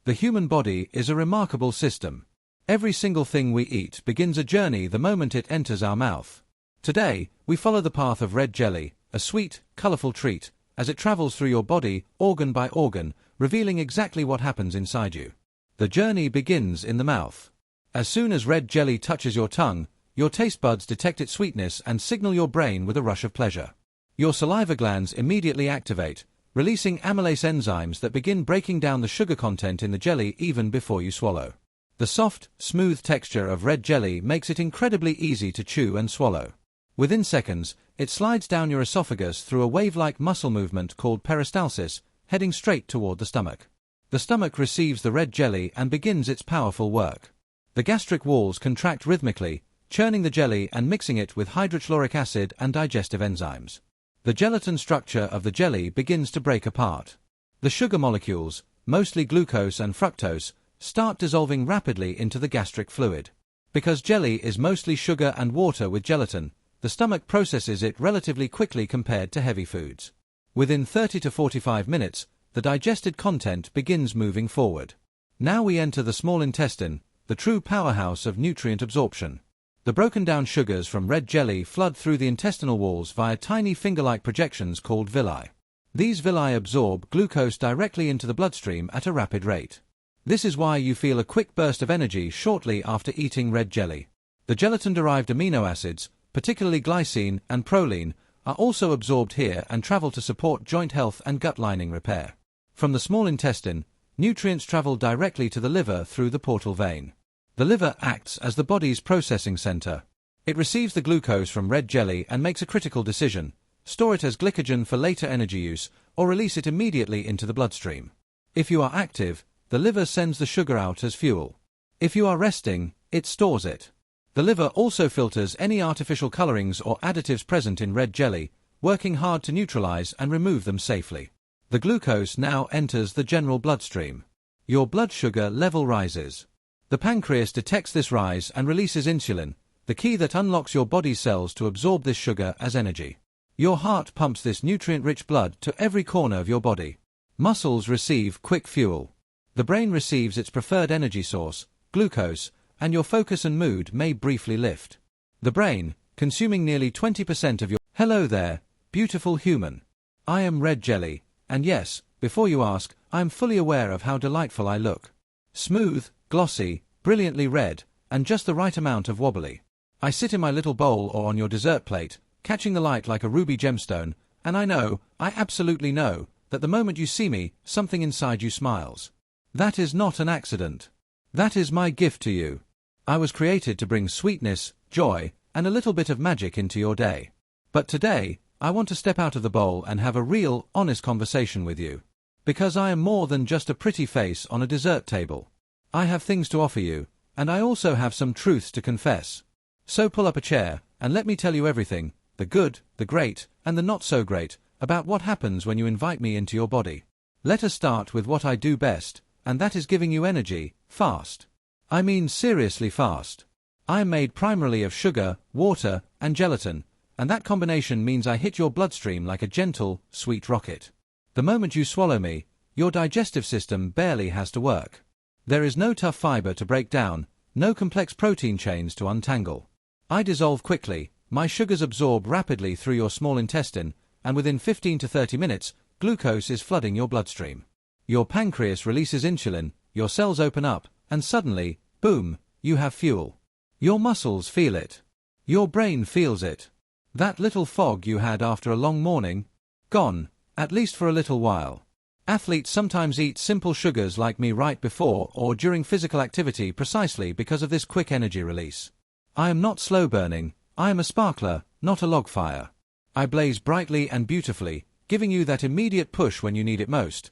The human body is a remarkable system. Every single thing we eat begins a journey the moment it enters our mouth. Today, we follow the path of red jelly, a sweet, colorful treat, as it travels through your body, organ by organ, revealing exactly what happens inside you. The journey begins in the mouth. As soon as red jelly touches your tongue, your taste buds detect its sweetness and signal your brain with a rush of pleasure. Your saliva glands immediately activate, releasing amylase enzymes that begin breaking down the sugar content in the jelly even before you swallow. The soft, smooth texture of red jelly makes it incredibly easy to chew and swallow. Within seconds, it slides down your esophagus through a wave-like muscle movement called peristalsis, heading straight toward the stomach. The stomach receives the red jelly and begins its powerful work. The gastric walls contract rhythmically, churning the jelly and mixing it with hydrochloric acid and digestive enzymes. The gelatin structure of the jelly begins to break apart. The sugar molecules, mostly glucose and fructose, start dissolving rapidly into the gastric fluid. Because jelly is mostly sugar and water with gelatin, the stomach processes it relatively quickly compared to heavy foods. Within 30 to 45 minutes, the digested content begins moving forward. Now we enter the small intestine, the true powerhouse of nutrient absorption. The broken-down sugars from red jelly flood through the intestinal walls via tiny finger-like projections called villi. These villi absorb glucose directly into the bloodstream at a rapid rate. This is why you feel a quick burst of energy shortly after eating red jelly. The gelatin-derived amino acids, particularly glycine and proline, are also absorbed here and travel to support joint health and gut lining repair. From the small intestine, nutrients travel directly to the liver through the portal vein. The liver acts as the body's processing center. It receives the glucose from red jelly and makes a critical decision: store it as glycogen for later energy use, or release it immediately into the bloodstream. If you are active, the liver sends the sugar out as fuel. If you are resting, it stores it. The liver also filters any artificial colorings or additives present in red jelly, working hard to neutralize and remove them safely. The glucose now enters the general bloodstream. Your blood sugar level rises. The pancreas detects this rise and releases insulin, the key that unlocks your body's cells to absorb this sugar as energy. Your heart pumps this nutrient-rich blood to every corner of your body. Muscles receive quick fuel. The brain receives its preferred energy source, glucose, and your focus and mood may briefly lift. The brain, consuming nearly 20% of your... Hello there, beautiful human. I am red jelly, and yes, before you ask, I am fully aware of how delightful I look. Smooth, glossy, brilliantly red, and just the right amount of wobbly. I sit in my little bowl or on your dessert plate, catching the light like a ruby gemstone, and I absolutely know, that the moment you see me, something inside you smiles. That is not an accident. That is my gift to you. I was created to bring sweetness, joy, and a little bit of magic into your day. But today, I want to step out of the bowl and have a real, honest conversation with you. Because I am more than just a pretty face on a dessert table. I have things to offer you, and I also have some truths to confess. So pull up a chair, and let me tell you everything, the good, the great, and the not so great, about what happens when you invite me into your body. Let us start with what I do best, and that is giving you energy, fast. I mean seriously fast. I am made primarily of sugar, water, and gelatin, and that combination means I hit your bloodstream like a gentle, sweet rocket. The moment you swallow me, your digestive system barely has to work. There is no tough fiber to break down, no complex protein chains to untangle. I dissolve quickly, my sugars absorb rapidly through your small intestine, and within 15 to 30 minutes, glucose is flooding your bloodstream. Your pancreas releases insulin, your cells open up, and suddenly, boom, you have fuel. Your muscles feel it. Your brain feels it. That little fog you had after a long morning? Gone, at least for a little while. Athletes sometimes eat simple sugars like me right before or during physical activity precisely because of this quick energy release. I am not slow burning, I am a sparkler, not a log fire. I blaze brightly and beautifully, giving you that immediate push when you need it most.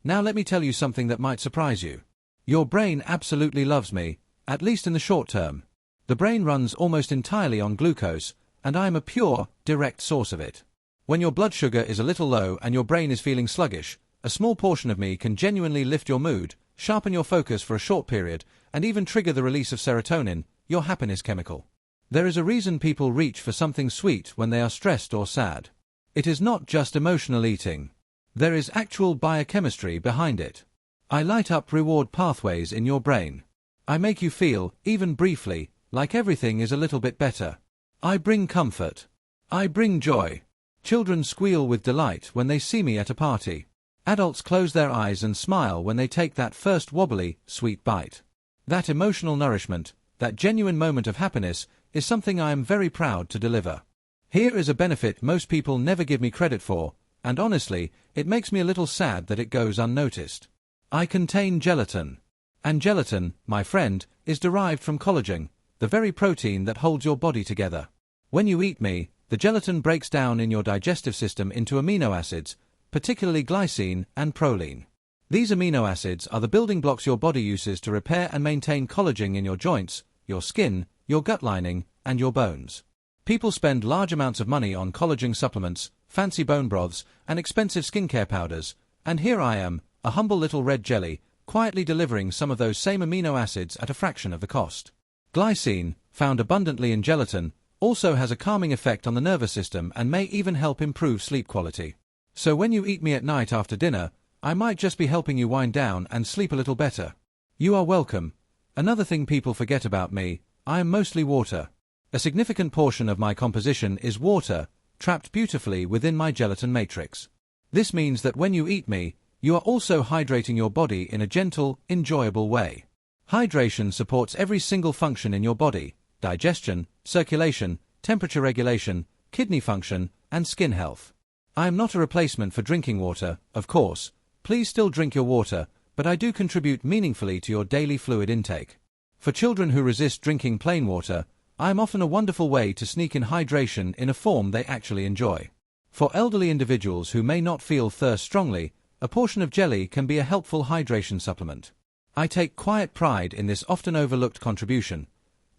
Now let me tell you something that might surprise you. Your brain absolutely loves me, at least in the short term. The brain runs almost entirely on glucose, and I am a pure, direct source of it. When your blood sugar is a little low and your brain is feeling sluggish, a small portion of me can genuinely lift your mood, sharpen your focus for a short period, and even trigger the release of serotonin, your happiness chemical. There is a reason people reach for something sweet when they are stressed or sad. It is not just emotional eating. There is actual biochemistry behind it. I light up reward pathways in your brain. I make you feel, even briefly, like everything is a little bit better. I bring comfort. I bring joy. Children squeal with delight when they see me at a party. Adults close their eyes and smile when they take that first wobbly, sweet bite. That emotional nourishment, that genuine moment of happiness, is something I am very proud to deliver. Here is a benefit most people never give me credit for, and honestly, it makes me a little sad that it goes unnoticed. I contain gelatin. And gelatin, my friend, is derived from collagen, the very protein that holds your body together. When you eat me, the gelatin breaks down in your digestive system into amino acids, particularly glycine and proline. These amino acids are the building blocks your body uses to repair and maintain collagen in your joints, your skin, your gut lining, and your bones. People spend large amounts of money on collagen supplements, fancy bone broths, and expensive skincare powders, and here I am, a humble little red jelly, quietly delivering some of those same amino acids at a fraction of the cost. Glycine, found abundantly in gelatin, also has a calming effect on the nervous system and may even help improve sleep quality. So when you eat me at night after dinner, I might just be helping you wind down and sleep a little better. You are welcome. Another thing people forget about me, I am mostly water. A significant portion of my composition is water, trapped beautifully within my gelatin matrix. This means that when you eat me, you are also hydrating your body in a gentle, enjoyable way. Hydration supports every single function in your body: digestion, circulation, temperature regulation, kidney function, and skin health. I am not a replacement for drinking water, of course. Please still drink your water, but I do contribute meaningfully to your daily fluid intake. For children who resist drinking plain water, I am often a wonderful way to sneak in hydration in a form they actually enjoy. For elderly individuals who may not feel thirst strongly, a portion of jelly can be a helpful hydration supplement. I take quiet pride in this often overlooked contribution.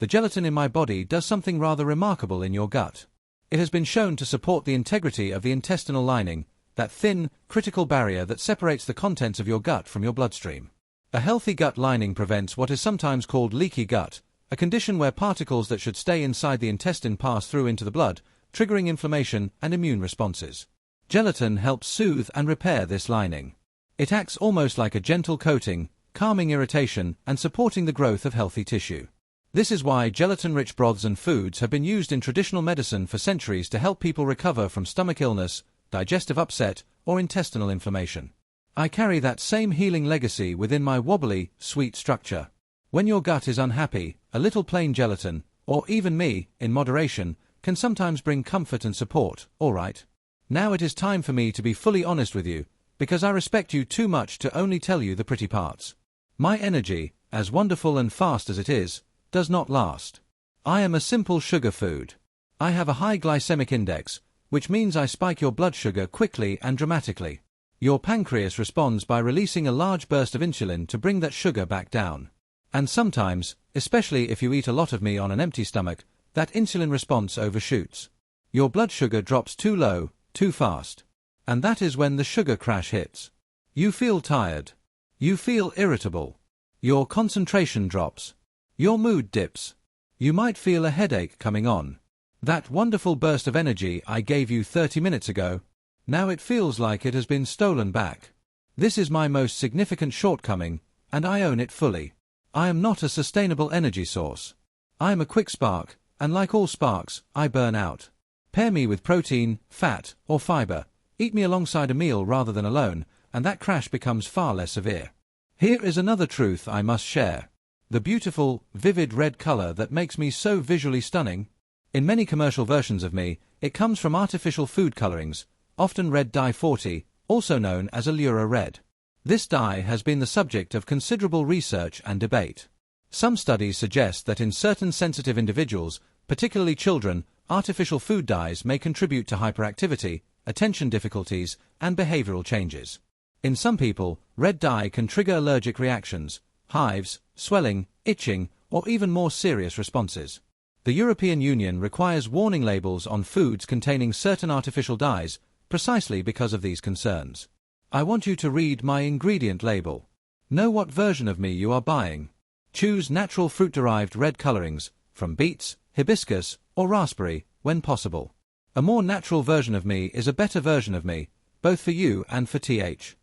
The gelatin in my body does something rather remarkable in your gut. It has been shown to support the integrity of the intestinal lining, that thin, critical barrier that separates the contents of your gut from your bloodstream. A healthy gut lining prevents what is sometimes called leaky gut, a condition where particles that should stay inside the intestine pass through into the blood, triggering inflammation and immune responses. Gelatin helps soothe and repair this lining. It acts almost like a gentle coating, calming irritation and supporting the growth of healthy tissue. This is why gelatin-rich broths and foods have been used in traditional medicine for centuries to help people recover from stomach illness, digestive upset, or intestinal inflammation. I carry that same healing legacy within my wobbly, sweet structure. When your gut is unhappy, a little plain gelatin, or even me, in moderation, can sometimes bring comfort and support, all right? Now it is time for me to be fully honest with you, because I respect you too much to only tell you the pretty parts. My energy, as wonderful and fast as it is, does not last. I am a simple sugar food. I have a high glycemic index, which means I spike your blood sugar quickly and dramatically. Your pancreas responds by releasing a large burst of insulin to bring that sugar back down. And sometimes, especially if you eat a lot of me on an empty stomach, that insulin response overshoots. Your blood sugar drops too low, too fast. And that is when the sugar crash hits. You feel tired. You feel irritable. Your concentration drops. Your mood dips. You might feel a headache coming on. That wonderful burst of energy I gave you 30 minutes ago, now it feels like it has been stolen back. This is my most significant shortcoming, and I own it fully. I am not a sustainable energy source. I am a quick spark, and like all sparks, I burn out. Pair me with protein, fat, or fiber. Eat me alongside a meal rather than alone, and that crash becomes far less severe. Here is another truth I must share. The beautiful, vivid red color that makes me so visually stunning. In many commercial versions of me, it comes from artificial food colorings, often red dye 40, also known as Allura red. This dye has been the subject of considerable research and debate. Some studies suggest that in certain sensitive individuals, particularly children, artificial food dyes may contribute to hyperactivity, attention difficulties, and behavioral changes. In some people, red dye can trigger allergic reactions, hives, swelling, itching, or even more serious responses. The European Union requires warning labels on foods containing certain artificial dyes, precisely because of these concerns. I want you to read my ingredient label. Know what version of me you are buying. Choose natural fruit-derived red colorings, from beets, hibiscus, or raspberry, when possible. A more natural version of me is a better version of me, both for you and for th.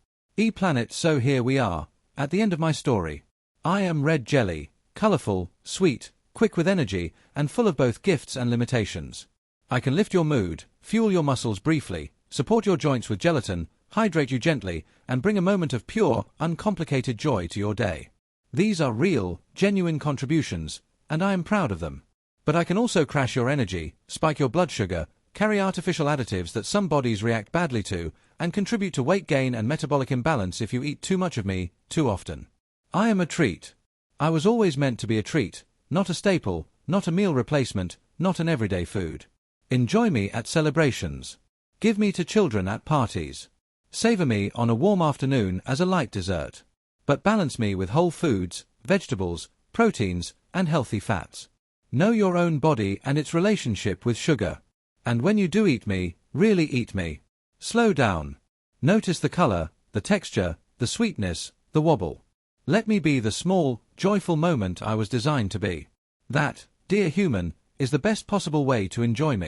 Planet. So here we are, at the end of my story. I am red jelly, colorful, sweet, quick with energy, and full of both gifts and limitations. I can lift your mood, fuel your muscles briefly, support your joints with gelatin, hydrate you gently, and bring a moment of pure, uncomplicated joy to your day. These are real, genuine contributions, and I am proud of them. But I can also crash your energy, spike your blood sugar, carry artificial additives that some bodies react badly to, and contribute to weight gain and metabolic imbalance if you eat too much of me, too often. I am a treat. I was always meant to be a treat, not a staple, not a meal replacement, not an everyday food. Enjoy me at celebrations. Give me to children at parties. Savor me on a warm afternoon as a light dessert. But balance me with whole foods, vegetables, proteins, and healthy fats. Know your own body and its relationship with sugar. And when you do eat me, really eat me. Slow down. Notice the color, the texture, the sweetness, the wobble. Let me be the small, joyful moment I was designed to be. That, dear human, is the best possible way to enjoy me.